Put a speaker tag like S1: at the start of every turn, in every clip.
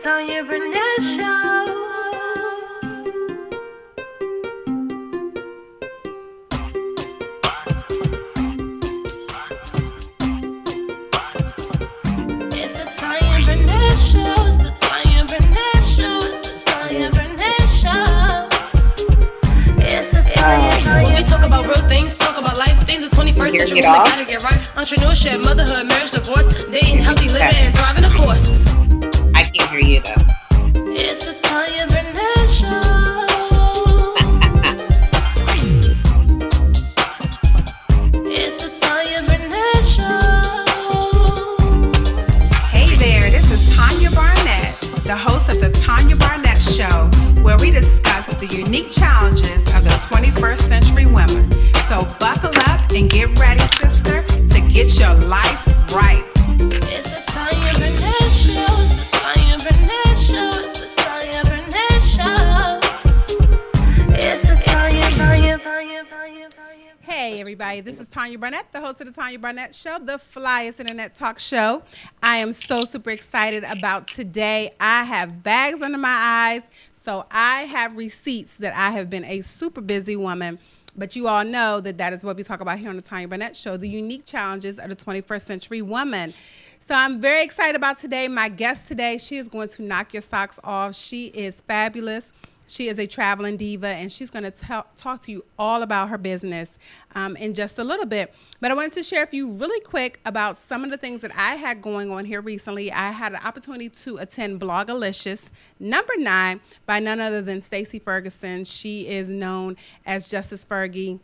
S1: Tanya Barnett Show. It's the Tanya Barnett Show. It's the Tanya Barnett Show. It's the Tanya Barnett Show. It's the Tanya. When we talk about real things, talk about life things. The 21st century, we gotta get right. Entrepreneurship, motherhood, marriage, divorce, dating, healthy living, and thriving, of course.
S2: I can't hear you though.
S1: It's the Tanya Barnett Show. It's the Tanya Barnett Show.
S3: Hey there, this is Tanya Barnett, the host of the Tanya Barnett Show, where we discuss the unique challenges of the 21st century women. So buckle up and get ready, sister, to get your life right.
S1: It's the Tanya Barnett Show. It's the Tanya Barnett Show. It's the Tanya Barnett Show. It's the Tanya.
S3: Hey everybody, this is Tanya Barnett, the host of the Tanya Barnett Show, the flyest internet talk show. I am so super excited about today. I have bags under my eyes, so I have receipts that I have been a super busy woman. But you all know that is what we talk about here on the Tanya Barnett Show, the unique challenges of the 21st century woman. So I'm very excited about today. My guest today, she is going to knock your socks off. She is fabulous. She is a traveling diva, and she's going to talk to you all about her business in just a little bit. But I wanted to share with you really quick about some of the things that I had going on here recently. I had an opportunity to attend Blogalicious #9 by none other than Stacey Ferguson. She is known as Justice Fergie.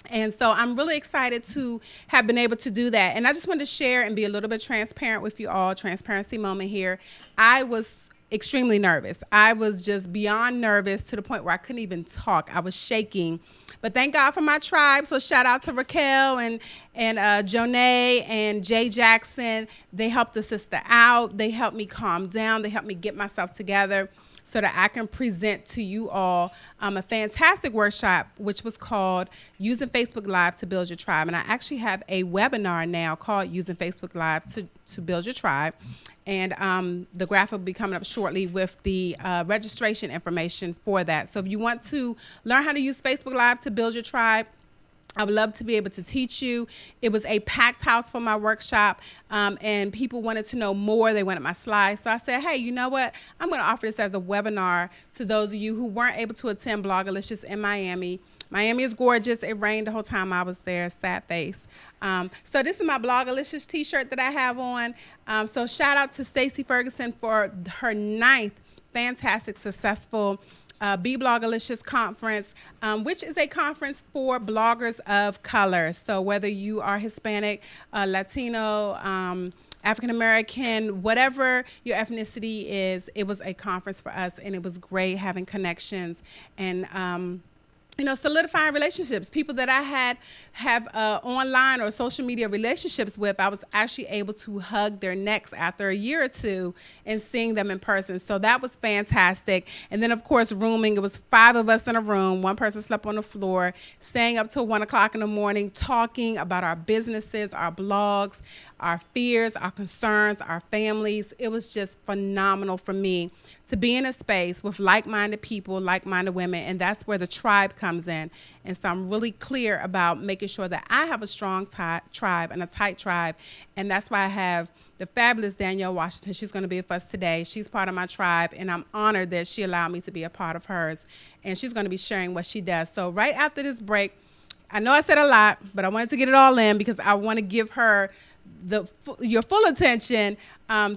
S3: And so I'm really excited to have been able to do that. And I just wanted to share and be a little bit transparent with you all, transparency moment here. I was extremely nervous. I was just beyond nervous to the point where I couldn't even talk. I was shaking. But thank God for my tribe. So shout out to Raquel and Jonay and Jay Jackson. They helped the sister out. They helped me calm down. They helped me get myself together so that I can present to you all a fantastic workshop, which was called Using Facebook Live to Build Your Tribe. And I actually have a webinar now called Using Facebook Live to Build Your Tribe. And the graph will be coming up shortly with the registration information for that. So if you want to learn how to use Facebook Live to build your tribe, I would love to be able to teach you. It was a packed house for my workshop, and people wanted to know more. They wanted my slides. So I said, hey, you know what? I'm going to offer this as a webinar to those of you who weren't able to attend Blogalicious in Miami. Miami is gorgeous. It rained the whole time I was there, sad face. So this is my Blogalicious t-shirt that I have on. So shout out to Stacey Ferguson for her 9th fantastic, successful Be Blogalicious conference, which is a conference for bloggers of color. So whether you are Hispanic, Latino, African American, whatever your ethnicity is, it was a conference for us, and it was great having connections and solidifying relationships. People that I have online or social media relationships with, I was actually able to hug their necks after a year or two and seeing them in person. So that was fantastic. And then, of course, rooming. It was 5 of us in a room. One person slept on the floor, staying up till 1 o'clock in the morning, talking about our businesses, our blogs, our fears, our concerns, our families. It was just phenomenal for me to be in a space with like-minded people, like-minded women, and that's where the tribe comes in. And so I'm really clear about making sure that I have a strong tribe and a tight tribe, and that's why I have the fabulous Danielle Washington. She's going to be with us today. She's part of my tribe, and I'm honored that she allowed me to be a part of hers, and she's going to be sharing what she does. So right after this break, I know I said a lot, but I wanted to get it all in because I want to give her your full attention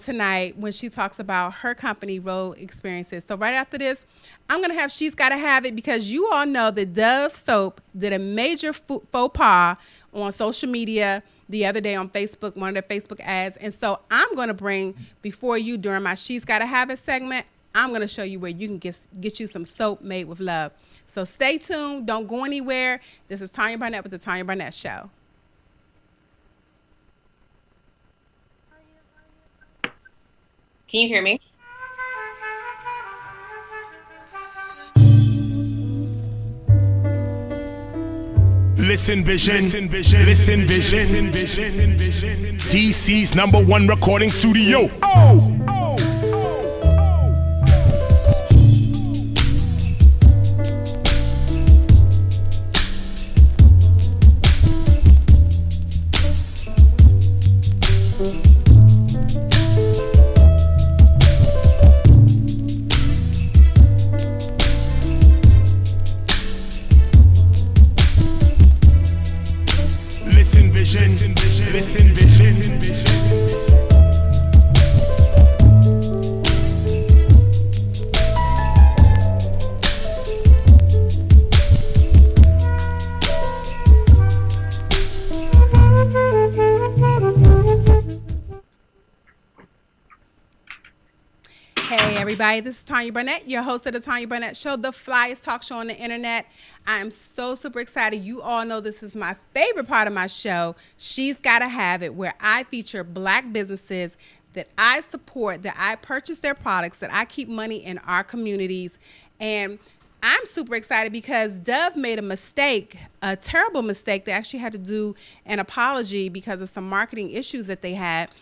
S3: tonight when she talks about her company, Road Experiences. So right after this, I'm going to have She's Gotta Have It, because you all know that Dove Soap did a major faux pas on social media the other day on Facebook, one of their Facebook ads. And so I'm going to bring before you during my She's Gotta Have It segment, I'm going to show you where you can get you some soap made with love. So stay tuned. Don't go anywhere. This is Tanya Barnett with the Tanya Barnett Show.
S2: Can you hear me?
S4: Listen Vision, Listen Vision, DC's #1 recording studio.
S3: Hey everybody, this is Tanya Barnett, your host of the Tanya Barnett Show, the flyest talk show on the internet. I am so super excited. You all know this is my favorite part of my show, She's Gotta Have It, where I feature black businesses that I support, that I purchase their products, that I keep money in our communities. And I'm super excited because Dove made a mistake, a terrible mistake. They actually had to do an apology because of some marketing issues that they had.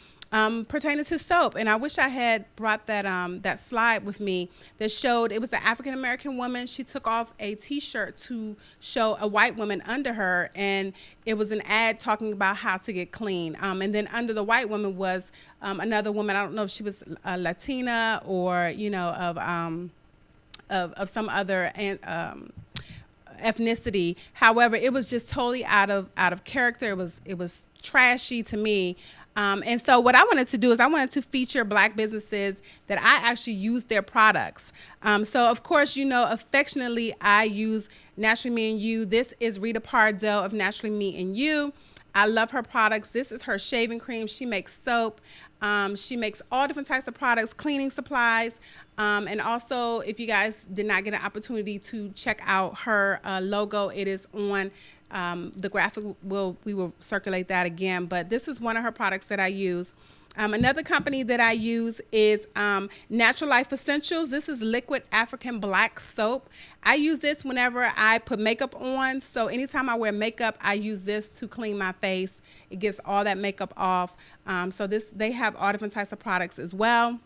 S3: Pertaining to soap, and I wish I had brought that slide with me that showed it was an African American woman. She took off a T-shirt to show a white woman under her, and it was an ad talking about how to get clean. And then under the white woman was another woman. I don't know if she was Latina or of some other ethnicity. However, it was just totally out of character. It was trashy to me. And so what I wanted to do is I wanted to feature black businesses that I actually use their products. So of course, affectionately, I use Naturally Me and You. This is Rita Pardo of Naturally Me and You. I love her products. This is her shaving cream. She makes soap. She makes all different types of products, cleaning supplies. And also, if you guys did not get an opportunity to check out her logo, it is on the graphic. We will circulate that again. But this is one of her products that I use. Another company that I use is Natural Life Essentials. This is liquid African black soap. I use this whenever I put makeup on. So anytime I wear makeup, I use this to clean my face. It gets all that makeup off. So they have all different types of products as well.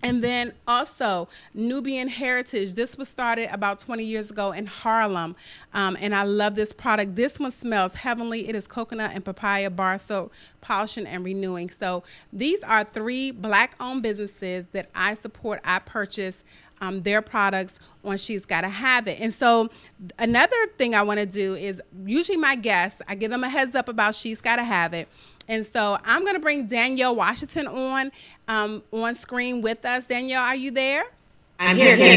S3: And then also Nubian Heritage. This was started about 20 years ago in Harlem. And I love this product. This one smells heavenly. It is coconut and papaya bar soap, polishing and renewing. So these are 3 black-owned businesses that I support. I purchase their products on She's Gotta Have It. And so another thing I want to do is usually my guests, I give them a heads up about She's Gotta Have It. And so I'm going to bring Danielle Washington on screen with us. Danielle, are you there?
S2: I'm here.
S3: Hear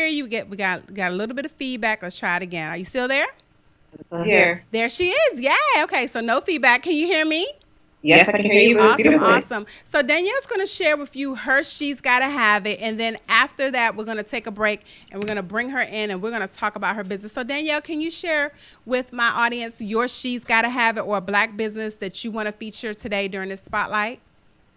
S3: you. We got a little bit of feedback. Let's try it again. Are you still there?
S2: I'm still here.
S3: There she is. Yeah. Okay. So no feedback. Can you hear me?
S2: Yes, I can hear you.
S3: Awesome. So Danielle's going to share with you her She's Gotta Have It. And then after that, we're going to take a break and we're going to bring her in and we're going to talk about her business. So Danielle, can you share with my audience your She's Gotta Have It or a black business that you want to feature today during this spotlight?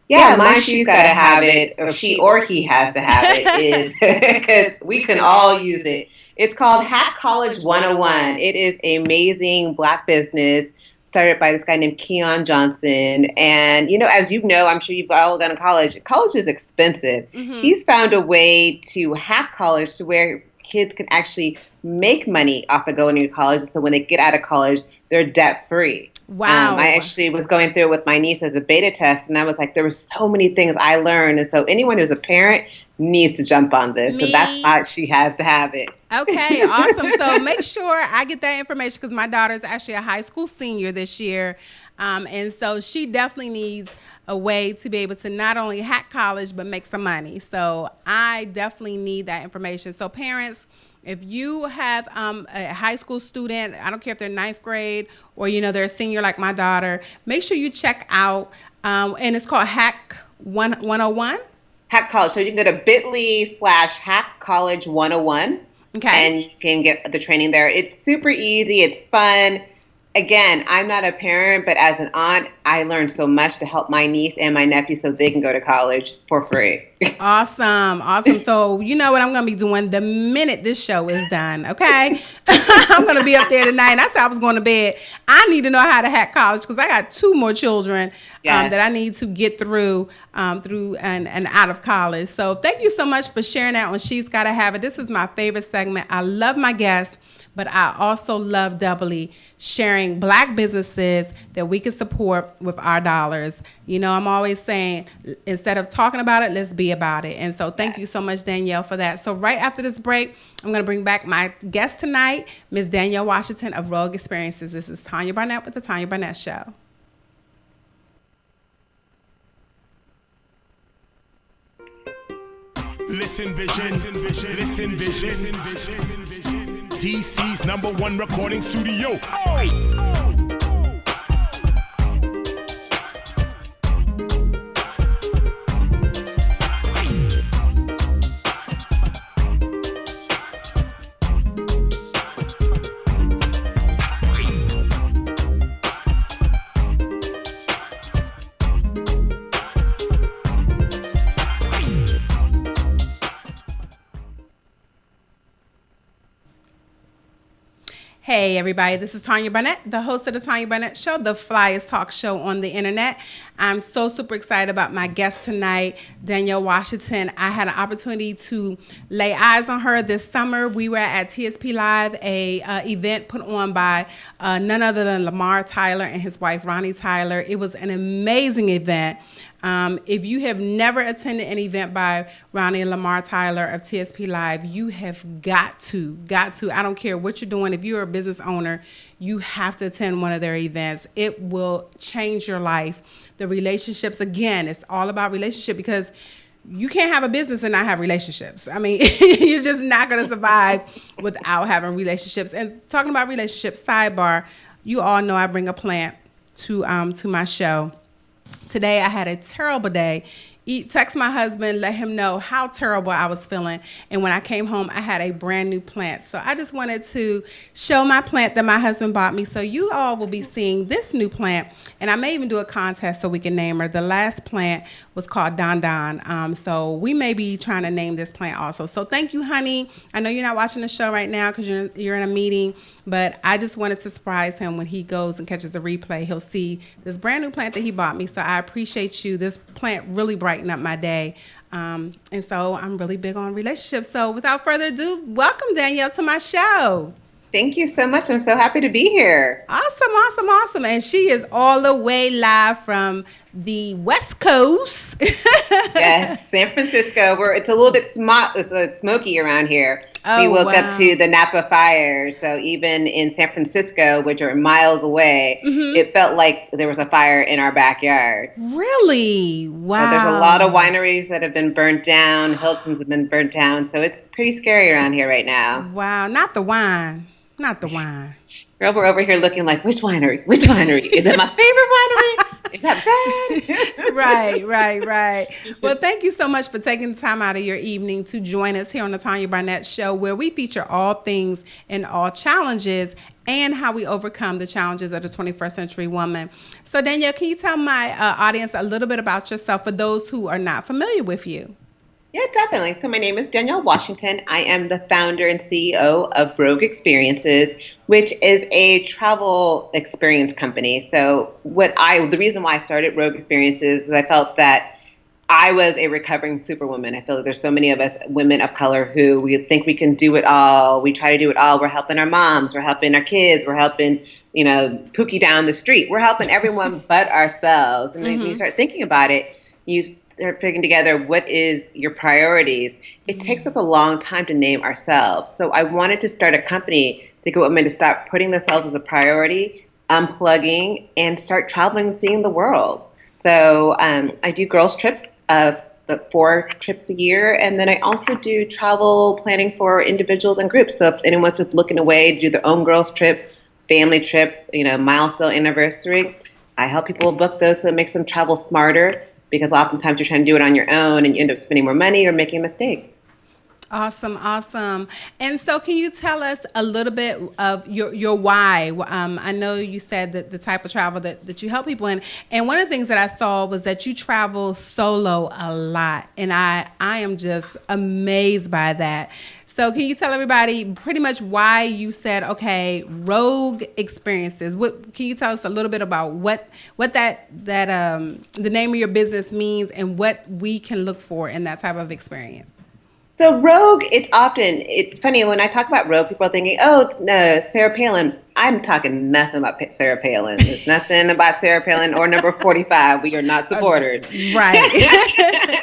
S2: Yeah, my She's Gotta Have It, or she or he has to have it, is because we can all use it. It's called Hack College 101. It is an amazing black business started by this guy named Keon Johnson. And, as you know, I'm sure you've all gone to college. College is expensive. Mm-hmm. He's found a way to hack college to where kids can actually make money off of going to college. So when they get out of college, they're debt free.
S3: Wow.
S2: I actually was going through it with my niece as a beta test. And I was like, there were so many things I learned. And so anyone who's a parent needs to jump on this. So that's why she has to have it.
S3: Okay, awesome. So make sure I get that information because my daughter is actually a high school senior this year. And so she definitely needs a way to be able to not only hack college, but make some money. So I definitely need that information. So parents, if you have a high school student, I don't care if they're 9th grade or, they're a senior like my daughter, make sure you check out, and it's called Hack 101.
S2: Hack College. So you can go to bit.ly/Hack College 101.
S3: Okay.
S2: And you can get the training there. It's super easy. It's fun. Again, I'm not a parent, but as an aunt, I learned so much to help my niece and my nephew so they can go to college for free.
S3: Awesome. So you know what I'm going to be doing the minute this show is done, okay? I'm going to be up there tonight. And I said I was going to bed. I need to know how to hack college because I got 2 more children that I need to get through and out of college. So thank you so much for sharing that on She's Gotta Have It. This is my favorite segment. I love my guests but I also love doubly sharing Black businesses that we can support with our dollars. You know, I'm always saying, instead of talking about it, let's be about it. And so thank you so much, Danielle, for that. So right after this break, I'm going to bring back my guest tonight, Ms. Danielle Washington of Rogue Experiences. This is Tanya Barnett with The Tanya Barnett Show.
S4: Listen vision, listen vision. DC's #1 recording studio.
S3: Hey everybody, this is Tanya Barnett, the host of the Tanya Barnett Show, the flyest talk show on the internet. I'm so super excited about my guest tonight, Danielle Washington. I had an opportunity to lay eyes on her this summer. We were at TSP Live, a event put on by none other than Lamar Tyler and his wife, Ronnie Tyler. It was an amazing event. If you have never attended an event by Ronnie and Lamar Tyler of TSP Live, you have got to. I don't care what you're doing. If you're a business owner, you have to attend one of their events. It will change your life. The relationships, again, it's all about relationship, because you can't have a business and not have relationships. I mean, you're just not going to survive without having relationships. And talking about relationships, sidebar, you all know I bring a plant to my show. Today I had a terrible day. Text my husband, let him know how terrible I was feeling. And when I came home, I had a brand new plant. So I just wanted to show my plant that my husband bought me. So you all will be seeing this new plant. And I may even do a contest so we can name her. The last plant was called Don Don. So we may be trying to name this plant also. So thank you, honey. I know you're not watching the show right now because you're in a meeting. But I just wanted to surprise him when he goes and catches the replay. He'll see this brand new plant that he bought me. So I appreciate you. This plant really brightened up my day. And so I'm really big on relationships. So without further ado, welcome, Danielle, to my show.
S2: Thank you so much. I'm so happy to be here.
S3: Awesome. And she is all the way live from the West Coast.
S2: Yes, San Francisco. It's a little bit smoky around here. We woke up to the Napa fire. So even in San Francisco, which are miles away, it felt like there was a fire in our backyard.
S3: Really? Wow.
S2: So there's a lot of wineries that have been burnt down. Hilton's have been burnt down. So it's pretty scary around here right now.
S3: Wow. Not the wine.
S2: Girl, we're over here looking like, which winery? Is it my favorite winery? Is that bad?
S3: Right. Well, thank you so much for taking the time out of your evening to join us here on the Tanya Barnett Show, where we feature all things and all challenges and how we overcome the challenges of the 21st century woman. So, Danielle, can you tell my audience a little bit about yourself for those who are not familiar with you?
S2: Yeah, definitely. So my name is Danielle Washington. I am the founder and CEO of Rogue Experiences, which is a travel experience company. So the reason why I started Rogue Experiences is I felt that I was a recovering superwoman. I feel like there's so many of us women of color who we think we can do it all. We try to do it all. We're helping our moms. We're helping our kids. We're helping, Pookie down the street. We're helping everyone but ourselves. And then when you start thinking about it, they're putting together what is your priorities. It takes us a long time to name ourselves. So I wanted to start a company to get women to stop putting themselves as a priority, unplugging, and start traveling and seeing the world. So I do girls trips of the 4 trips a year. And then I also do travel planning for individuals and groups. So if anyone's just looking away to do their own girls trip, family trip, milestone anniversary, I help people book those so it makes them travel smarter. Because oftentimes you're trying to do it on your own and you end up spending more money or making mistakes.
S3: Awesome. And so can you tell us a little bit of your why? I know you said that the type of travel that you help people in. And one of the things that I saw was that you travel solo a lot. And I am just amazed by that. So can you tell everybody pretty much why you said, okay, Rogue Experiences? Can you tell us a little bit about what that the name of your business means and what we can look for in that type of experience?
S2: So Rogue, it's funny when I talk about Rogue, people are thinking, oh, no, Sarah Palin. I'm talking nothing about Sarah Palin. There's nothing about Sarah Palin or number 45. We are not supporters.
S3: Right.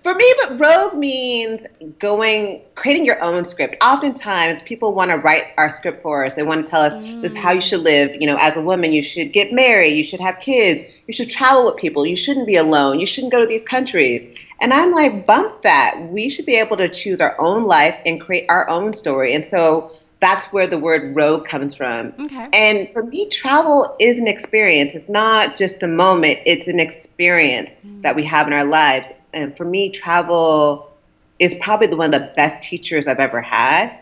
S2: For me, but Rogue means creating your own script. Oftentimes, people want to write our script for us. They want to tell us this is how you should live. You know, as a woman, you should get married. You should have kids. You should travel with people. You shouldn't be alone. You shouldn't go to these countries. And I'm like, bump that. We should be able to choose our own life and create our own story. And so that's where the word rogue comes from.
S3: Okay.
S2: And for me, travel is an experience. It's not just a moment. It's an experience that we have in our lives. And for me, travel is probably one of the best teachers I've ever had.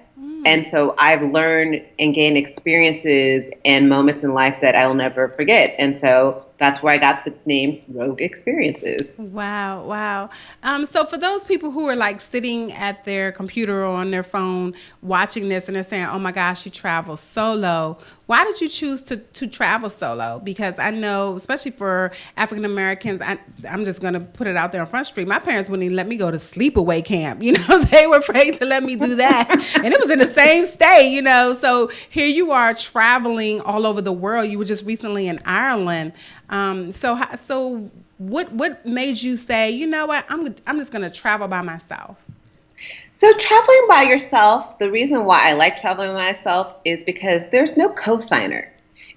S2: And so I've learned and gained experiences and moments in life that I'll never forget. And so that's where I got the name Rogue Experiences.
S3: Wow, wow. So for those people who are like sitting at their computer or on their phone watching this and they're saying, oh my gosh, you travel solo. Why did you choose to travel solo? Because I know, especially for African Americans, I'm just going to put it out there on Front Street. My parents wouldn't even let me go to sleepaway camp. You know, they were afraid to let me do that. And it was in the same state, you know. So here you are traveling all over the world. You were just recently in Ireland. So what made you say, you know what, I'm just going to travel by myself?
S2: So traveling by yourself, the reason why I like traveling by myself is because there's no cosigner.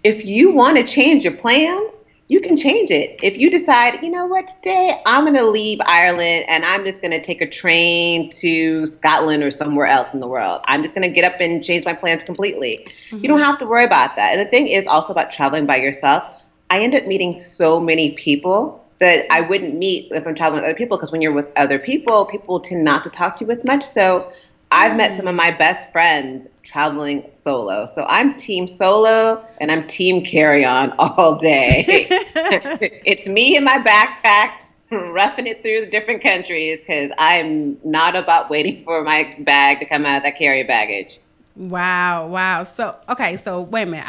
S2: If you want to change your plans, you can change it. If you decide, you know what, today I'm going to leave Ireland and I'm just going to take a train to Scotland or somewhere else in the world. I'm just going to get up and change my plans completely. Mm-hmm. You don't have to worry about that. And the thing is also about traveling by yourself. I end up meeting so many people that I wouldn't meet if I'm traveling with other people, because when you're with other people tend not to talk to you as much. So I've met some of my best friends traveling solo. So I'm team solo and I'm team carry-on all day. It's me in my backpack roughing it through the different countries because I'm not about waiting for my bag to come out of that carry baggage.
S3: Wow. So wait a minute.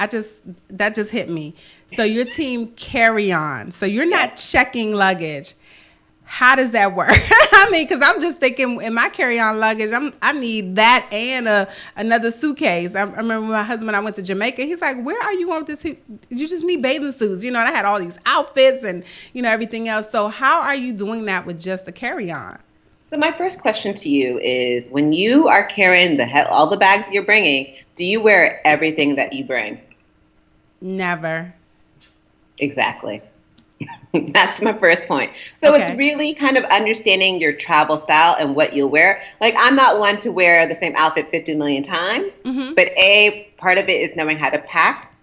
S3: That just hit me. So your team carry on. So you're not checking luggage. How does that work? I mean, because I'm just thinking in my carry-on luggage, I need that and another suitcase. I remember my husband, I went to Jamaica. He's like, where are you going with this? You just need bathing suits. You know, and I had all these outfits and, you know, everything else. So how are you doing that with just the carry-on?
S2: So my first question to you is, when you are carrying all the bags you're bringing, do you wear everything that you bring?
S3: Never.
S2: Exactly. That's my first point. So It's really kind of understanding your travel style and what you'll wear. Like, I'm not one to wear the same outfit 50 million times, but A, part of it is knowing how to pack.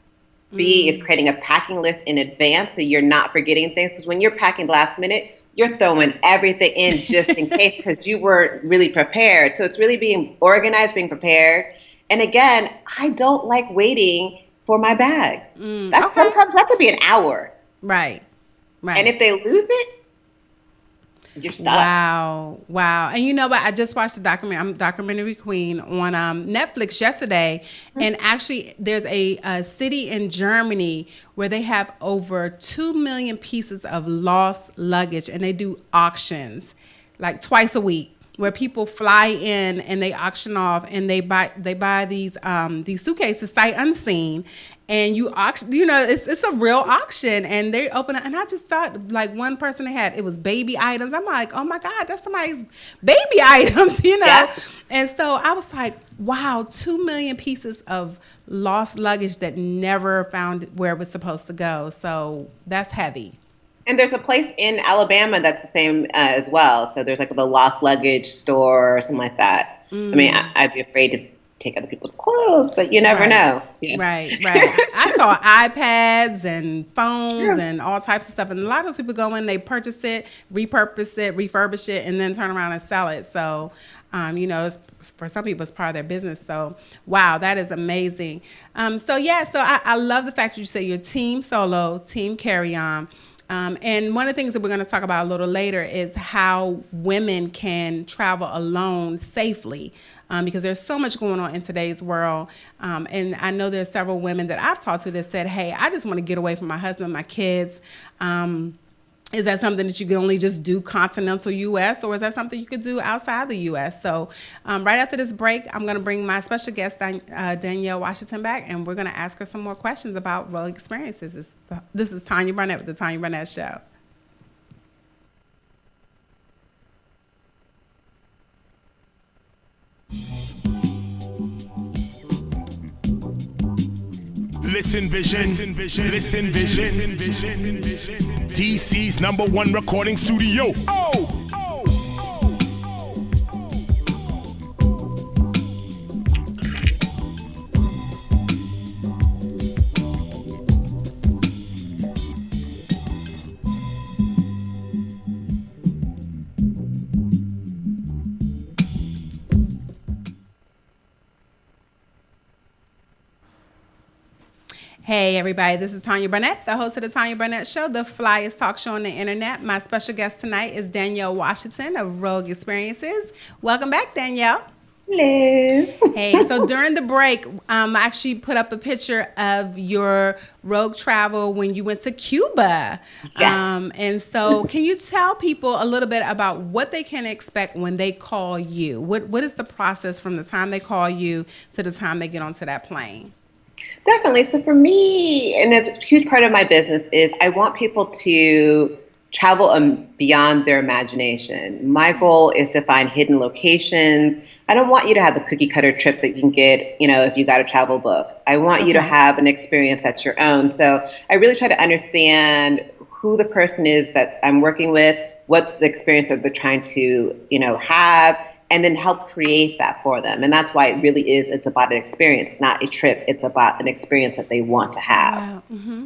S2: B, is creating a packing list in advance so you're not forgetting things. Because when you're packing last minute, you're throwing everything in just in case because you weren't really prepared. So it's really being organized, being prepared. And again, I don't like waiting for my bags. Sometimes that could be an hour.
S3: Right.
S2: And if they lose it, you're stuck.
S3: Wow. And you know what? I just watched the documentary. I'm a documentary queen on Netflix yesterday. And actually, there's a city in Germany where they have over 2 million pieces of lost luggage. And they do auctions like twice a week, where people fly in and they auction off and they buy these suitcases sight unseen. And you auction, you know, it's a real auction, and they open it. And I just thought, like, one person it was baby items. I'm like, oh my God, that's somebody's baby items, you know? Yeah. And so I was like, wow, 2 million pieces of lost luggage that never found where it was supposed to go. So that's heavy.
S2: And there's a place in Alabama that's the same as well. So there's like the lost luggage store or something like that. I mean, I'd be afraid to take other people's clothes, but you never know.
S3: Yes. Right. I saw iPads and phones and all types of stuff. And a lot of those people go in, they purchase it, repurpose it, refurbish it, and then turn around and sell it. So, you know, for some people, it's part of their business. So, wow, that is amazing. So I love the fact that you say you're team solo, team carry on. And one of the things that we're going to talk about a little later is how women can travel alone safely, because there's so much going on in today's world. And I know there's several women that I've talked to that said, hey, I just want to get away from my husband, my kids. Is that something that you can only just do continental U.S. or is that something you could do outside the U.S.? So right after this break, I'm going to bring my special guest, Danielle Washington, back, and we're going to ask her some more questions about road experiences. This is Tanya Barnett with the Tanya Barnett Show.
S4: Listen Vision, Listen Vision, DC's #1 recording studio.
S3: Hey everybody, this is Tanya Barnett, the host of the Tanya Barnett Show, the flyest talk show on the internet. My special guest tonight is Danielle Washington of Rogue Experiences. Welcome back, Danielle.
S2: Hello.
S3: Hey, so during the break, I actually put up a picture of your rogue travel when you went to Cuba.
S2: Yes.
S3: And so can you tell people a little bit about what they can expect when they call you? What is the process from the time they call you to the time they get onto that plane?
S2: Definitely. So for me, and a huge part of my business is I want people to travel beyond their imagination. My goal is to find hidden locations. I don't want you to have the cookie cutter trip that you can get, if you got a travel book. I want you to have an experience that's your own. So I really try to understand who the person is that I'm working with, what the experience that they're trying to, have, and then help create that for them. And that's why it's about an experience, not a trip. It's about an experience that they want to have.
S3: Wow. Mm-hmm.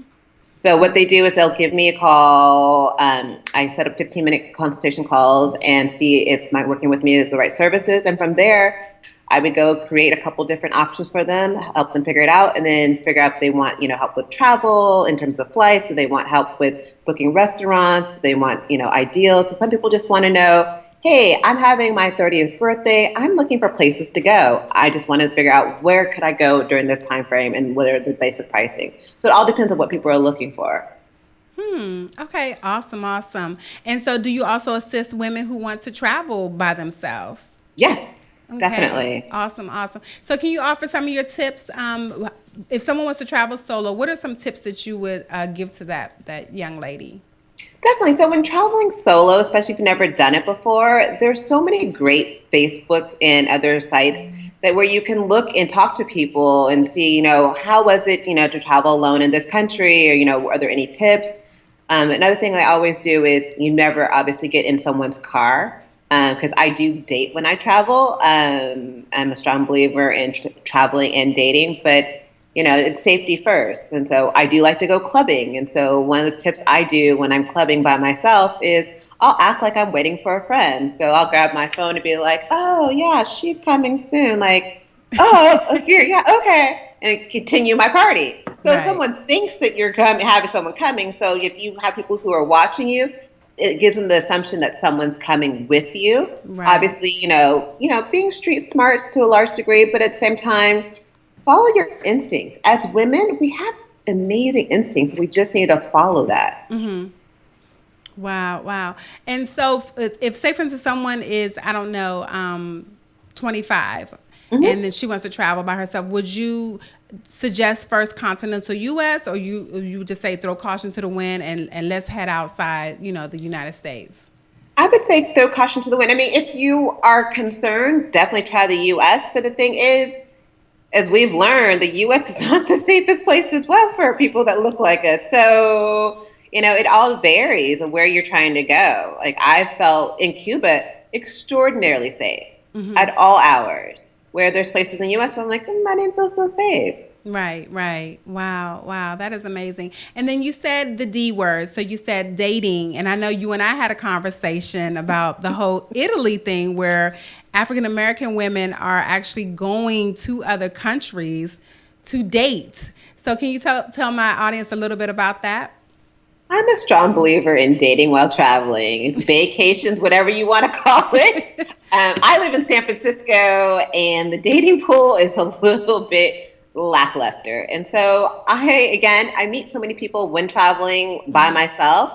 S2: So what they do is they'll give me a call. I set up 15-minute consultation calls and see if my working with me is the right services. And from there, I would go create a couple different options for them, help them figure it out, and then figure out if they want, help with travel in terms of flights. Do they want help with booking restaurants? Do they want, ideals? So some people just want to know, hey, I'm having my 30th birthday. I'm looking for places to go. I just want to figure out where could I go during this time frame and what are the basic pricing. So it all depends on what people are looking for.
S3: Okay. Awesome. And so do you also assist women who want to travel by themselves?
S2: Yes,
S3: Okay.
S2: definitely.
S3: Awesome. So can you offer some of your tips? If someone wants to travel solo, what are some tips that you would give to that young lady?
S2: Definitely. So when traveling solo, especially if you've never done it before, there's so many great Facebook and other sites that where you can look and talk to people and see, how was it, to travel alone in this country, or, are there any tips? Another thing I always do is you never obviously get in someone's car because I do date when I travel. I'm a strong believer in traveling and dating, but it's safety first. And so I do like to go clubbing. And so one of the tips I do when I'm clubbing by myself is I'll act like I'm waiting for a friend. So I'll grab my phone and be like, oh, yeah, she's coming soon. Like, oh, here, yeah, okay. And continue my party. So if someone thinks that you're having someone coming, so if you have people who are watching you, it gives them the assumption that someone's coming with you. Right. Obviously, being street smart to a large degree, but at the same time, follow your instincts. As women, we have amazing instincts. We just need to follow that.
S3: Mm-hmm. Wow. And so if say, for instance, someone is, 25, and then she wants to travel by herself, would you suggest first continental U.S. or you just say throw caution to the wind and let's head outside, the United States?
S2: I would say throw caution to the wind. I mean, if you are concerned, definitely try the U.S. But the thing is, as we've learned, the U.S. is not the safest place as well for people that look like us. So, it all varies of where you're trying to go. Like I felt in Cuba extraordinarily safe at all hours, where there's places in the U.S. where I'm like, I didn't feel so safe.
S3: Right. Wow. That is amazing. And then you said the D word. So you said dating. And I know you and I had a conversation about the whole Italy thing where African-American women are actually going to other countries to date. So can you tell my audience a little bit about that?
S2: I'm a strong believer in dating while traveling. It's vacations, whatever you want to call it. I live in San Francisco, and the dating pool is a little bit lackluster. And so I meet so many people when traveling by myself.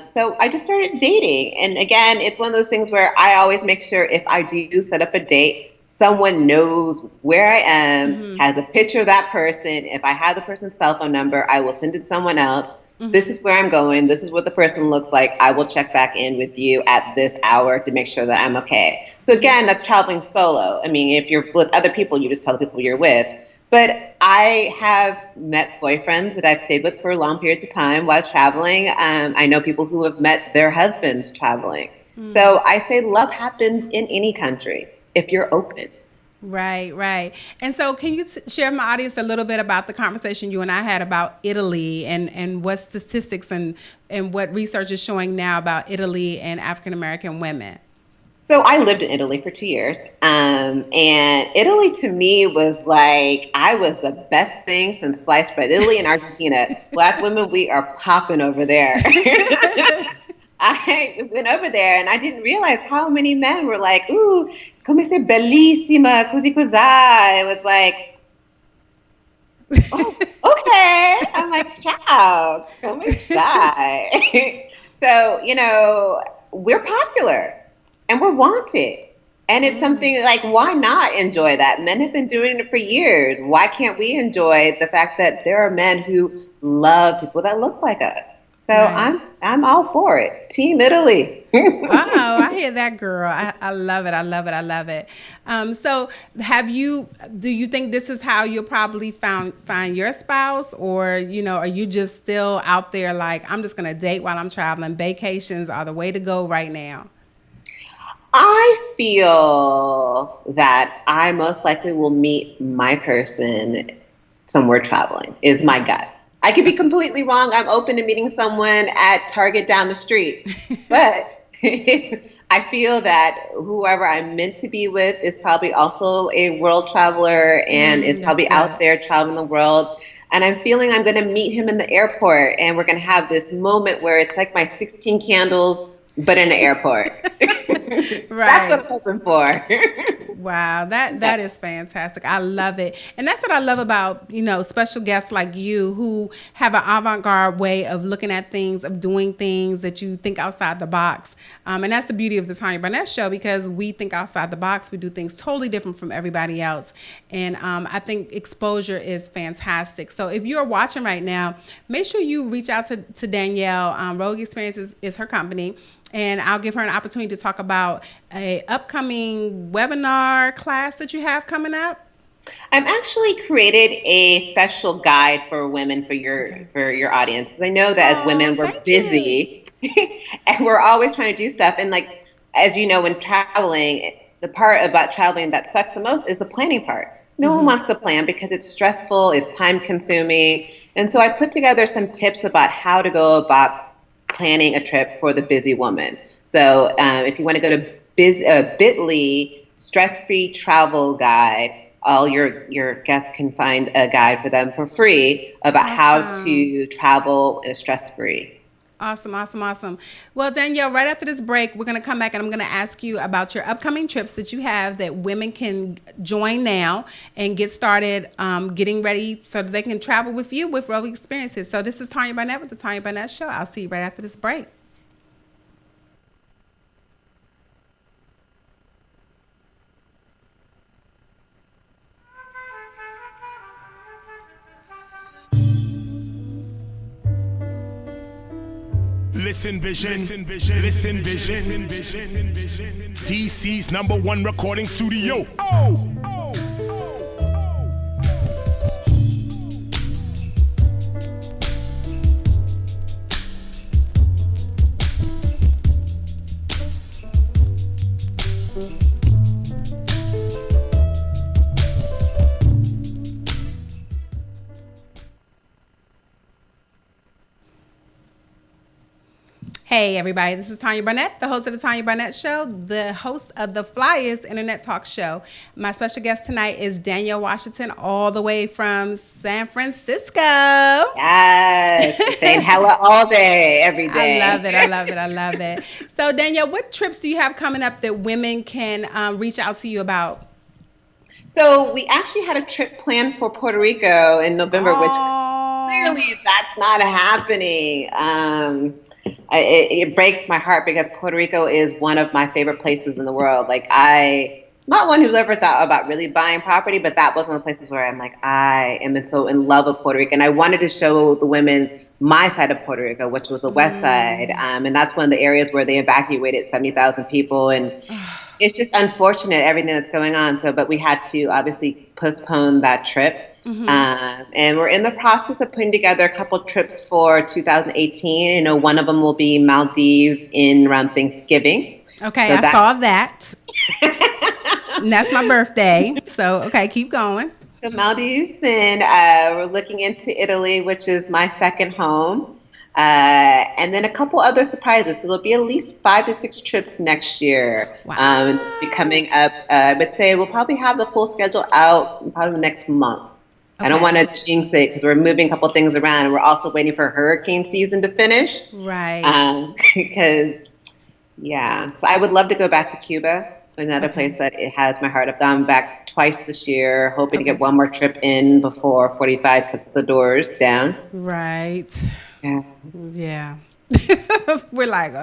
S2: So I just started dating. And again, it's one of those things where I always make sure if I do set up a date, someone knows where I am, has a picture of that person. If I have the person's cell phone number, I will send it to someone else. This is where I'm going. This is what the person looks like. I will check back in with you at this hour to make sure that I'm okay. So again, that's traveling solo. I mean, if you're with other people, you just tell the people you're with. But I have met boyfriends that I've stayed with for long periods of time while traveling. I know people who have met their husbands traveling. So I say love happens in any country if you're open.
S3: Right, right. And so can you share with my audience a little bit about the conversation you and I had about Italy and what statistics and what research is showing now about Italy and African-American women?
S2: So I lived in Italy for 2 years. And Italy to me was like, I was the best thing since sliced bread. Italy and Argentina, Black women, we are popping over there. I went over there and I didn't realize how many men were like, ooh, come sei bellissima, così cos'ha. It was like, oh, okay. I'm like, ciao, come stai. So, you know, we're popular and we're wanted. And it's something like, why not enjoy that? Men have been doing it for years. Why can't we enjoy the fact that there are men who love people that look like us? So I'm all for it. Team Italy.
S3: Wow, I hear that, girl. I love it. I love it. I love it. So do you think this is how you'll probably find your spouse, or, you know, are you just still out there like, I'm just going to date while I'm traveling? Vacations are the way to go right now.
S2: I feel that I most likely will meet my person somewhere traveling, is my gut. I could be completely wrong. I'm open to meeting someone at Target down the street. But I feel that whoever I'm meant to be with is probably also a world traveler and is probably out there traveling the world. And I'm feeling I'm going to meet him in the airport and we're going to have this moment where it's like my 16 candles, but in the airport. Right. That's what I'm hoping for.
S3: Wow, that is fantastic. I love it. And that's what I love about, you know, special guests like you who have an avant-garde way of looking at things, of doing things that you think outside the box. And that's the beauty of the Tanya Barnett Show, because we think outside the box. We do things totally different from everybody else. And I think exposure is fantastic. So if you're watching right now, make sure you reach out to Danielle. Rogue Experiences is her company. And I'll give her an opportunity to talk about a upcoming webinar class that you have coming up.
S2: I've actually created a special guide for women for your audience. I know that as women, we're busy and we're always trying to do stuff. And like, as you know, when traveling, the part about traveling that sucks the most is the planning part. No one wants to plan because it's stressful, it's time consuming. And so I put together some tips about how to go about planning a trip for the busy woman. So if you want to go to bit.ly stress-free travel guide, all your guests can find a guide for them for free about how to travel stress-free.
S3: Awesome, awesome, awesome. Well, Danielle, right after this break, we're going to come back and I'm going to ask you about your upcoming trips that you have that women can join now and get started getting ready so that they can travel with you with Rogue Experiences. So this is Tanya Barnett with the Tanya Barnett Show. I'll see you right after this break.
S4: Listen Vision, Listen Vision, Listen Vision, Listen Vision. DC's #1 recording studio. Oh, oh, oh, oh.
S3: Hey everybody, this is Tanya Barnett, the host of the Tanya Barnett Show, the host of the flyest internet talk show. My special guest tonight is Danielle Washington, all the way from San Francisco.
S2: Yes, saying hello all day, every day.
S3: I love it, I love it, I love it. So Danielle, what trips do you have coming up that women can reach out to you about?
S2: So we actually had a trip planned for Puerto Rico in November, which clearly that's not happening. it breaks my heart because Puerto Rico is one of my favorite places in the world. Like I'm not one who's ever thought about really buying property, but that was one of the places where I'm like, I am so in love with Puerto Rico. And I wanted to show the women my side of Puerto Rico, which was the west side. And that's one of the areas where they evacuated 70,000 people. And it's just unfortunate, everything that's going on. So, but we had to obviously postpone that trip. And we're in the process of putting together a couple trips for 2018. You know, one of them will be Maldives in around Thanksgiving.
S3: Okay, so I saw that. And that's my birthday. So, okay, keep going.
S2: The Maldives, then we're looking into Italy, which is my second home. And then a couple other surprises. So there'll be at least 5 to 6 trips next year.
S3: Wow.
S2: Be coming up. I would say we'll probably have the full schedule out probably next month. Okay. I don't want to jinx it because we're moving a couple things around. And we're also waiting for hurricane season to finish.
S3: Right.
S2: Because, yeah. So I would love to go back to Cuba. Another place that it has my heart. I've gone back twice this year, hoping to get one more trip in before 45 puts the doors down.
S3: Right. Yeah. We're like,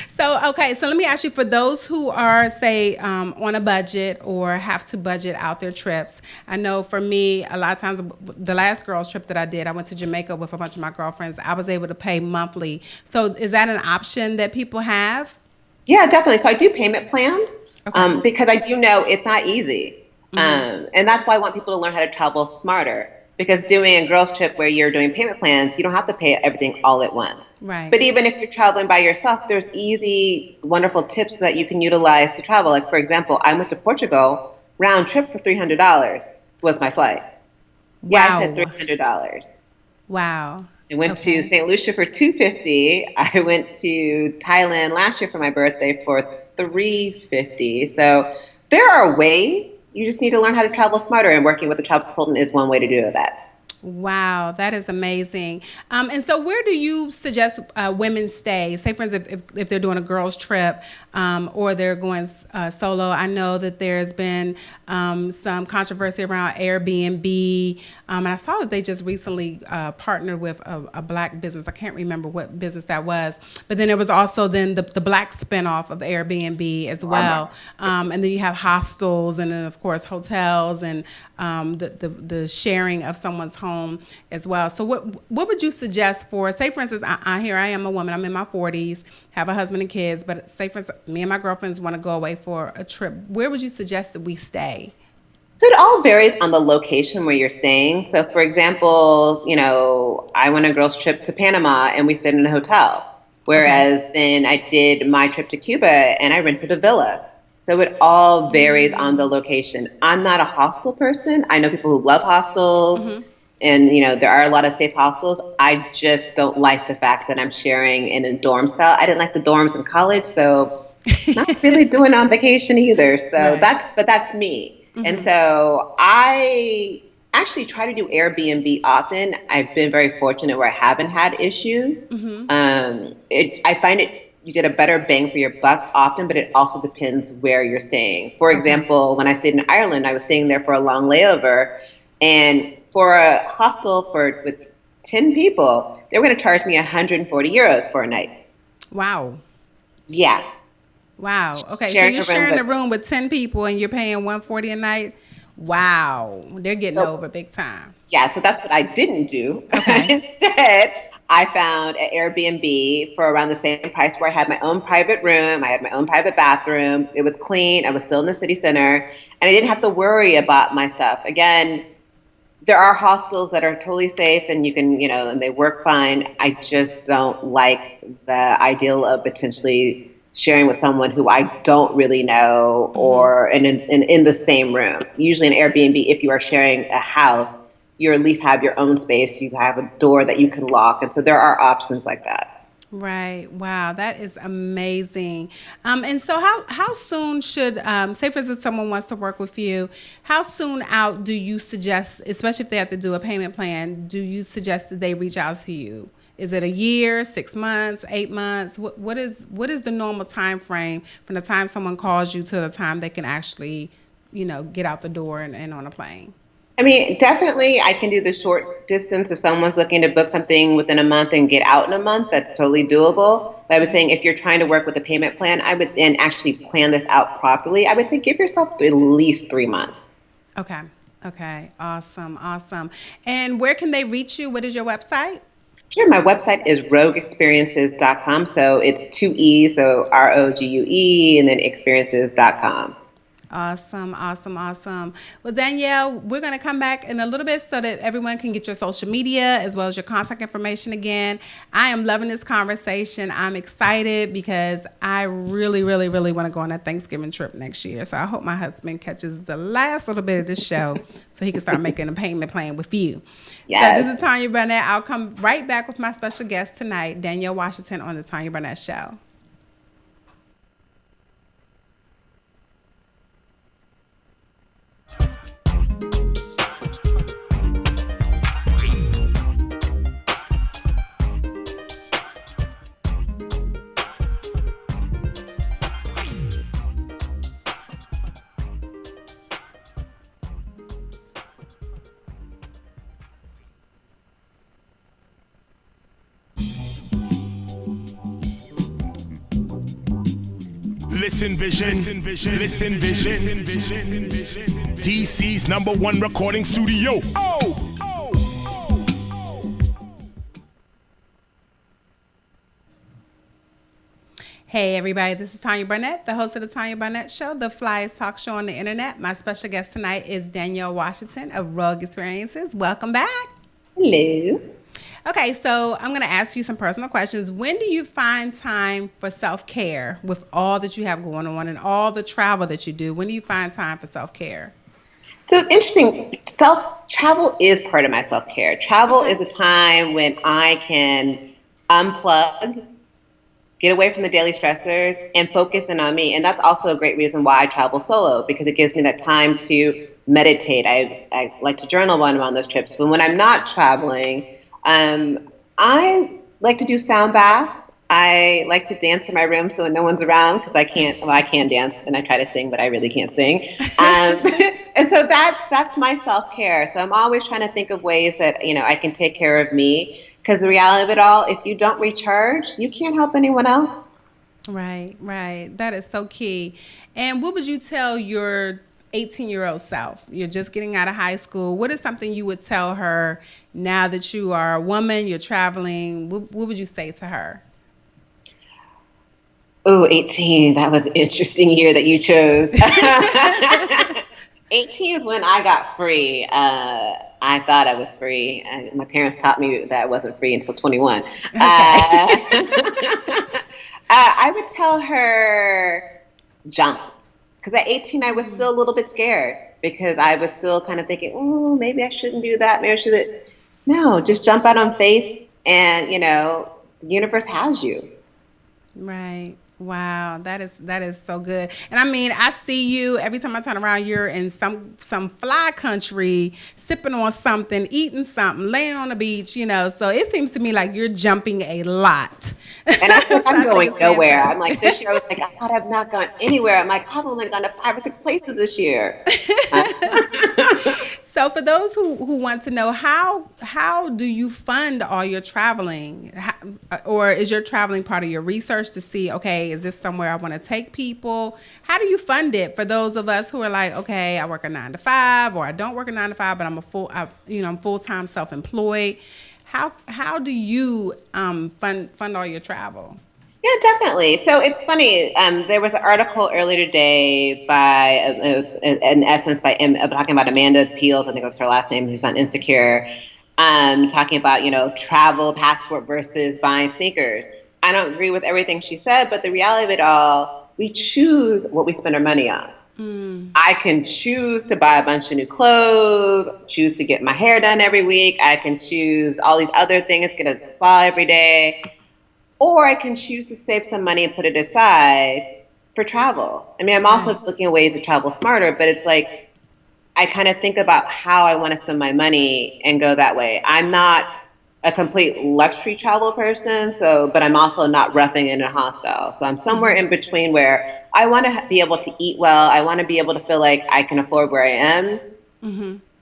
S3: So let me ask you, for those who are, say, on a budget or have to budget out their trips. I know for me, a lot of times, the last girls trip that I did, I went to Jamaica with a bunch of my girlfriends. I was able to pay monthly. So is that an option that people have?
S2: Yeah, definitely. So I do payment plans because I do know it's not easy. And that's why I want people to learn how to travel smarter. Because doing a girls trip where you're doing payment plans, you don't have to pay everything all at once.
S3: Right.
S2: But even if you're traveling by yourself, there's easy, wonderful tips that you can utilize to travel. Like, for example, I went to Portugal, round trip for $300 was my flight.
S3: Wow.
S2: Yeah, I said $300.
S3: Wow.
S2: I went to St. Lucia for $250. I went to Thailand last year for my birthday for $350. So there are ways. You just need to learn how to travel smarter, and working with a travel consultant is one way to do that.
S3: Wow, that is amazing. And so where do you suggest women stay? Say, for instance, if they're doing a girls' trip or they're going solo. I know that there's been some controversy around Airbnb. And I saw that they just recently partnered with a black business. I can't remember what business that was. But then there was also then the black spinoff of Airbnb as well. And then you have hostels, and then, of course, hotels, and the sharing of someone's home as well. So what would you suggest for, say, for instance, here I am a woman, I'm in my 40s, have a husband and kids, but say, for instance, me and my girlfriends want to go away for a trip. Where would you suggest that we stay?
S2: So it all varies on the location where you're staying. So, for example, you know, I went on a girls' trip to Panama and we stayed in a hotel. Whereas then I did my trip to Cuba and I rented a villa. So it all varies on the location. I'm not a hostel person. I know people who love hostels. And, you know, there are a lot of safe hostels. I just don't like the fact that I'm sharing in a dorm style. I didn't like the dorms in college, so not really doing it on vacation either. So that's me. And so I actually try to do Airbnb often. I've been very fortunate where I haven't had issues. I find you get a better bang for your buck often, but it also depends where you're staying. For example, when I stayed in Ireland, I was staying there for a long layover, and for a hostel with 10 people, they were going to charge me 140 euros for a night.
S3: Wow.
S2: Yeah.
S3: Wow. Okay. So you're sharing a room with 10 people and you're paying 140 a night. Wow. They're getting over big time.
S2: Yeah. So that's what I didn't do.
S3: Okay.
S2: Instead, I found an Airbnb for around the same price where I had my own private room. I had my own private bathroom. It was clean. I was still in the city center, and I didn't have to worry about my stuff. Again, there are hostels that are totally safe and you can, you know, and they work fine. I just don't like the ideal of potentially sharing with someone who I don't really know or in the same room. Usually in Airbnb, if you are sharing a house, you at least have your own space. You have a door that you can lock. And so there are options like that.
S3: Right. Wow. That is amazing. And so how soon should, say for instance, someone wants to work with you, how soon out do you suggest, especially if they have to do a payment plan, do you suggest that they reach out to you? Is it a year, 6 months, 8 months? What is the normal time frame from the time someone calls you to the time they can actually, you know, get out the door and on a plane?
S2: I mean, definitely I can do the short distance if someone's looking to book something within a month and get out in a month. That's totally doable. But I was saying if you're trying to work with a payment plan, I would and actually plan this out properly, I would say give yourself at least 3 months.
S3: Okay. Okay. Awesome. Awesome. And where can they reach you? What is your website?
S2: Sure, my website is rogueexperiences.com. So it's two E's, so ROGUE, and then experiences.com.
S3: Awesome, awesome, awesome. Well, Danielle, we're going to come back in a little bit so that everyone can get your social media as well as your contact information again. I am loving this conversation. I'm excited because I really, really, really want to go on a Thanksgiving trip next year. So I hope my husband catches the last little bit of this show so he can start making a payment plan with you.
S2: Yes.
S3: So this is Tanya Barnett. I'll come right back with my special guest tonight, Danielle Washington, on the Tanya Barnett Show.
S4: Listen Vision, Listen Vision, DC's #1 recording studio.
S3: Hey everybody, this is Tanya Barnett, the host of the Tanya Barnett Show, the flyest talk show on the internet. My special guest tonight is Danielle Washington of Rogue Experiences. Welcome back.
S2: Hello.
S3: Okay, so I'm going to ask you some personal questions. When do you find time for self-care with all that you have going on and all the travel that you do? When do you find time for self-care?
S2: So interesting. Travel is part of my self-care. Travel is a time when I can unplug, get away from the daily stressors, and focus in on me. And that's also a great reason why I travel solo, because it gives me that time to meditate. I like to journal while I'm on those trips. But when I'm not traveling, I like to do sound baths. I like to dance in my room so no one's around because I can dance and I try to sing, but I really can't sing. And so that's my self-care. So I'm always trying to think of ways that, I can take care of me, because the reality of it all, if you don't recharge, you can't help anyone else.
S3: Right, right. That is so key. And what would you tell your 18-year-old self? You're just getting out of high school. What is something you would tell her now that you are a woman, you're traveling? What would you say to her?
S2: Oh, 18. That was an interesting year that you chose. 18 is when I got free. I thought I was free. My parents taught me that I wasn't free until 21. Okay. I would tell her jump. Because at 18, I was still a little bit scared because I was still kind of thinking, oh, maybe I shouldn't do that. Maybe I should. No, just jump out on faith and, the universe has you.
S3: Right. Wow, that is so good. And I mean, I see you every time I turn around, you're in some fly country, sipping on something, eating something, laying on the beach, So it seems to me like you're jumping a lot.
S2: And I think I'm going nowhere. I'm like, this year I was like, I thought I've not gone anywhere. I'm like, I've only gone to 5 or 6 places this year.
S3: So for those who want to know, how do you fund all your traveling? Or is your traveling part of your research to see, okay, is this somewhere I want to take people? How do you fund it for those of us who are like, okay, I work a 9 to 5, or I don't work a 9 to 5, but I'm I'm full-time self-employed. How do you fund all your travel?
S2: Yeah, definitely. So it's funny. There was an article earlier today by, in essence, talking about Amanda Peels. I think that's her last name, who's on Insecure, talking about, travel passport versus buying sneakers. I don't agree with everything she said, but the reality of it all, we choose what we spend our money on. I can choose to buy a bunch of new clothes, choose to get my hair done every week. I can choose all these other things, get a spa every day. Or I can choose to save some money and put it aside for travel. I mean, I'm also looking at ways to travel smarter, but it's like I kind of think about how I want to spend my money and go that way. I'm not a complete luxury travel person, but I'm also not roughing it in a hostile. So I'm somewhere in between where I want to be able to eat well. I want to be able to feel like I can afford where I am.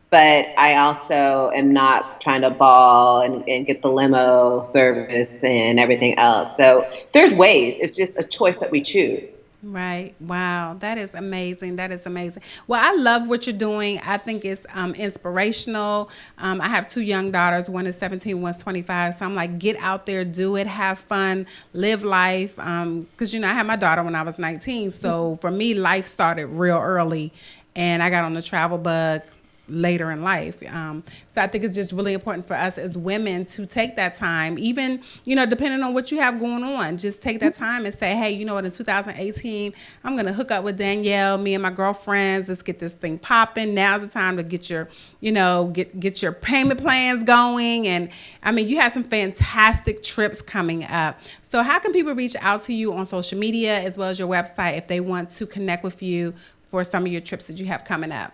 S2: but I also am not trying to ball and get the limo service and everything else. So there's ways. It's just a choice that we choose.
S3: Right. Wow. That is amazing. That is amazing. Well, I love what you're doing. I think it's inspirational. I have two young daughters. One is 17, one's 25. So I'm like, get out there, do it, have fun, live life. Because, I had my daughter when I was 19. So for me, life started real early. And I got on the travel bug later in life. So I think it's just really important for us as women to take that time, even, depending on what you have going on, just take that time and say, hey, you know what, in 2018, I'm going to hook up with Danielle, me and my girlfriends, let's get this thing popping. Now's the time to get your, get your payment plans going. And I mean, you have some fantastic trips coming up. So how can people reach out to you on social media as well as your website if they want to connect with you for some of your trips that you have coming up?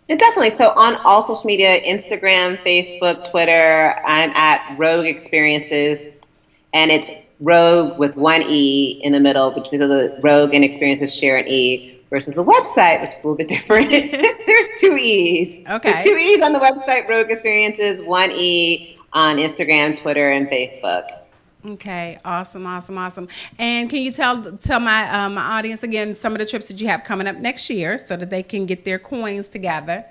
S2: And definitely. So on all social media, Instagram, Facebook, Twitter, I'm at Rogue Experiences, and it's Rogue with one E in the middle, because of the Rogue and Experiences share an E, versus the website, which is a little bit different. There's two E's.
S3: Okay.
S2: There's two E's on the website, Rogue Experiences, one E on Instagram, Twitter, and Facebook.
S3: Okay, awesome. And can you tell my my audience again some of the trips that you have coming up next year so that they can get their coins together?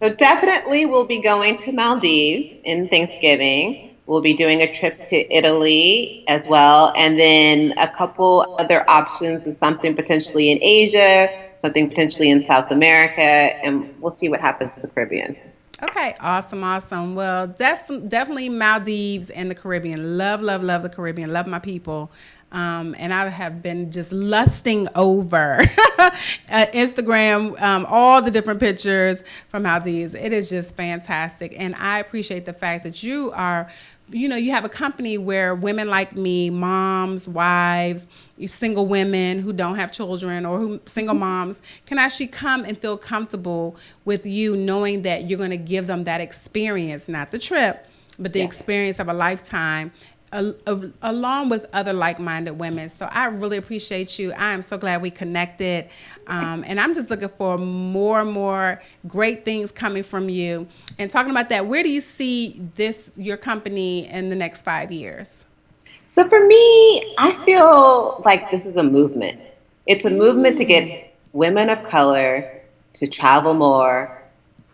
S2: So definitely we'll be going to Maldives in Thanksgiving. We'll be doing a trip to Italy as well. And then a couple other options is something potentially in Asia, something potentially in South America, and we'll see what happens in the Caribbean.
S3: Okay, awesome. Well, definitely Maldives and the Caribbean. Love the Caribbean. Love my people. And I have been just lusting over Instagram, all the different pictures from Maldives. It is just fantastic. And I appreciate the fact that you are, you have a company where women like me, moms, wives, single women who don't have children or who single moms can actually come and feel comfortable with you, knowing that you're going to give them that experience, not the trip, but the experience of a lifetime, along with other like-minded women. So I really appreciate you. I am so glad we connected. And I'm just looking for more and more great things coming from you. And talking about that, where do you see your company in the next 5 years?
S2: So for me, I feel like this is a movement. It's a movement to get women of color to travel more,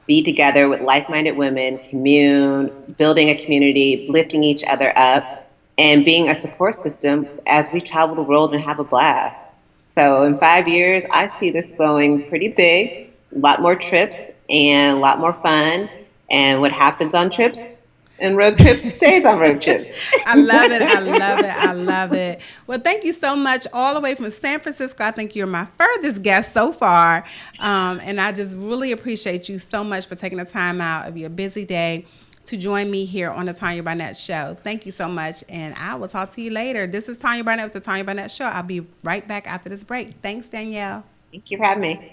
S2: be together with like-minded women, commune, building a community, lifting each other up, and being a support system as we travel the world and have a blast. So in 5 years, I see this going pretty big, a lot more trips and a lot more fun. And what happens on trips and road trips stays on road trips.
S3: I love it. Well, thank you so much, all the way from San Francisco. I think you're my furthest guest so far. And I just really appreciate you so much for taking the time out of your busy day to join me here on the Tanya Barnett Show. Thank you so much, and I will talk to you later. This is Tanya Barnett with the Tanya Barnett Show. I'll be right back after this break. Thanks, Danielle.
S2: Thank you for having me.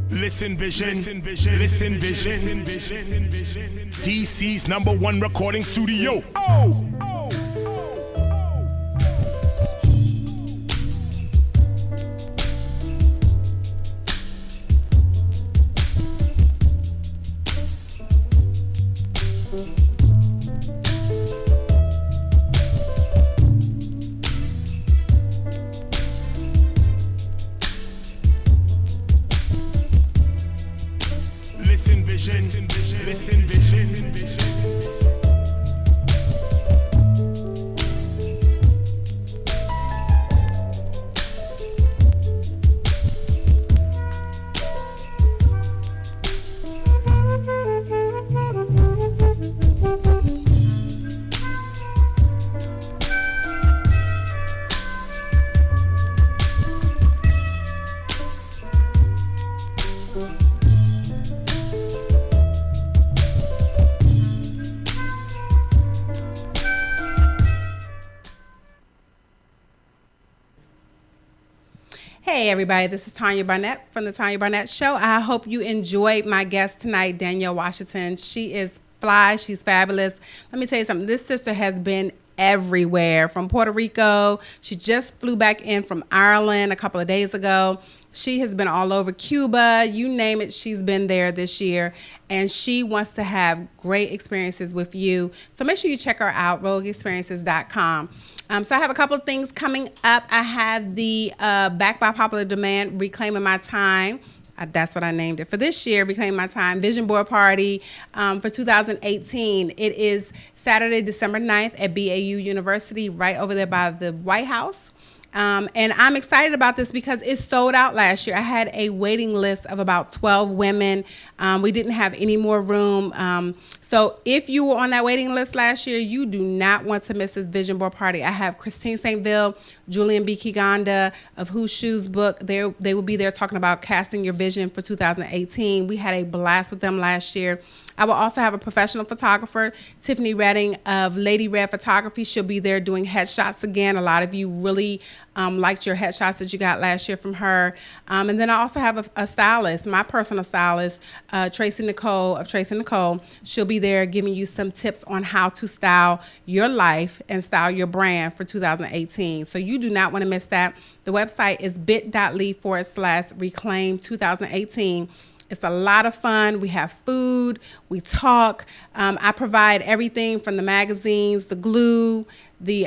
S4: Listen Vision, Listen Vision, DC's #1 recording studio. Listen Vision, Listen Vision.
S3: Hey everybody, this is Tanya Barnett from the Tanya Barnett Show. I hope you enjoyed my guest tonight, Danielle Washington. She is fly, she's fabulous. Let me tell you something, this sister has been everywhere, from Puerto Rico. She just flew back in from Ireland a couple of days ago. She has been all over Cuba, you name it, she's been there this year, and she wants to have great experiences with you. So make sure you check her out, rogueexperiences.com. So I have a couple of things coming up. I have the Back by Popular Demand, Reclaiming My Time. That's what I named it for this year, Reclaiming My Time Vision Board Party for 2018. It is Saturday, December 9th at BAU University, right over there by the White House. And I'm excited about this because it sold out last year. I had a waiting list of about 12 women. We didn't have any more room. So if you were on that waiting list last year, you do not want to miss this vision board party. I have Christine St. Ville, Julian B. Kiganda of Whose Shoes book. They will be there talking about casting your vision for 2018. We had a blast with them last year. I will also have a professional photographer, Tiffany Redding of Lady Red Photography. She'll be there doing headshots again. A lot of you really liked your headshots that you got last year from her. And then I also have a stylist, my personal stylist, Tracy Nicole of Tracy Nicole. She'll be there giving you some tips on how to style your life and style your brand for 2018. So you do not want to miss that. The website is bit.ly/reclaim 2018. It's a lot of fun. We have food, we talk. I provide everything from the magazines, the glue, the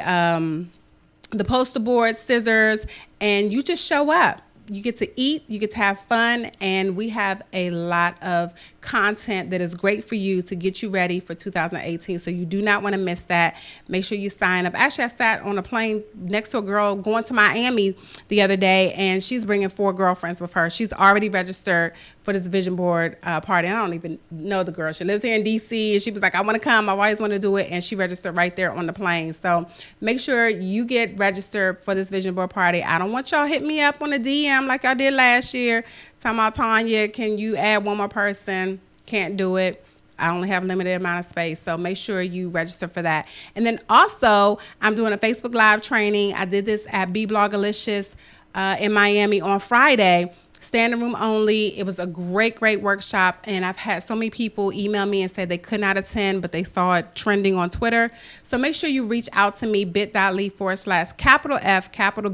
S3: poster board, scissors, and you just show up. You get to eat, you get to have fun, and we have a lot of content that is great for you to get you ready for 2018. So you do not want to miss that. Make sure you sign up. Actually, I sat on a plane next to a girl going to Miami the other day, and she's bringing 4 girlfriends with her. She's already registered for this vision board party. I don't even know the girl. She lives here in DC, and she was like, I want to come. I've always wanted to do it, and she registered right there on the plane. So make sure you get registered for this vision board party. I don't want y'all hitting me up on a DM like I did last year, talking about, Tanya, can you add one more person? Can't do it. I only have a limited amount of space, so make sure you register for that. And then also, I'm doing a Facebook Live training. I did this at B-Blogalicious in Miami on Friday. Standing room only. It was a great workshop, and I've had so many people email me and say they could not attend, but they saw it trending on Twitter. So make sure you reach out to me, bit.ly/F,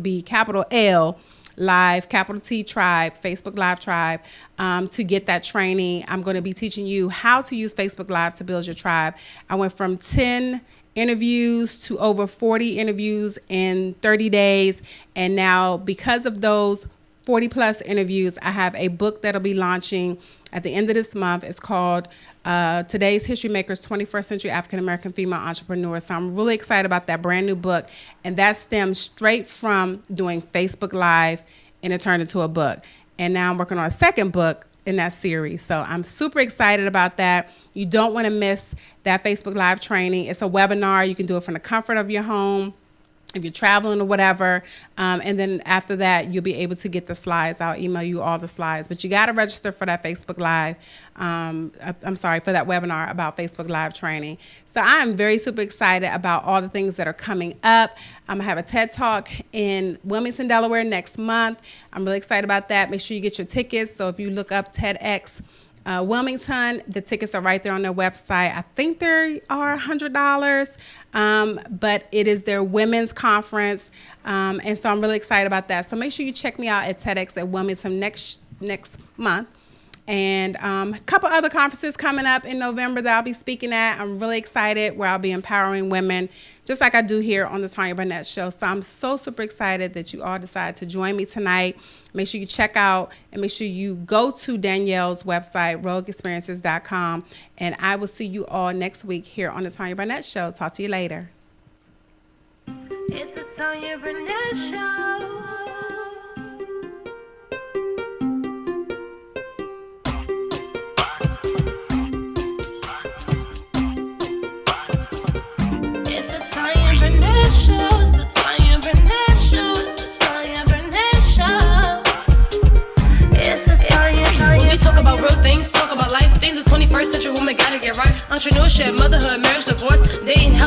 S3: B, L, Live, T Tribe, Facebook Live Tribe, to get that training. I'm going to be teaching you how to use Facebook Live to build your tribe. I went from 10 interviews to over 40 interviews in 30 days. And now, because of those 40 plus interviews, I have a book that'll be launching at the end of this month. It's called Today's History Makers, 21st Century African American Female Entrepreneurs. So I'm really excited about that brand new book. And that stems straight from doing Facebook Live, and it turned into a book. And now I'm working on a second book in that series. So I'm super excited about that. You don't want to miss that Facebook Live training. It's a webinar. You can do it from the comfort of your home, if you're traveling or whatever, and then after that, you'll be able to get the slides. I'll email you all the slides, but you got to register for that Facebook Live. For that webinar about Facebook Live training. So I am very super excited about all the things that are coming up. I'm gonna have a TED Talk in Wilmington, Delaware next month. I'm really excited about that. Make sure you get your tickets. So if you look up TEDx Wilmington, the tickets are right there on their website. I think they are $100, but it is their women's conference, and so I'm really excited about that. So make sure you check me out at TEDx at Wilmington next month. And a couple other conferences coming up in November that I'll be speaking at. I'm really excited, where I'll be empowering women, just like I do here on the Tanya Barnett Show. So I'm so super excited that you all decided to join me tonight. Make sure you check out and make sure you go to Danielle's website, rogueexperiences.com. And I will see you all next week here on the Tanya Barnett Show. Talk to you later.
S1: It's the Tanya Barnett Show. It's the Tanya Barnett Show. It's the Tanya Barnett Show. It's the Tanya Barnett Show. It's the Tanya. When we talk about real things, talk about life things. The 21st century woman gotta get right. Entrepreneurship, motherhood, marriage, divorce, dating, health.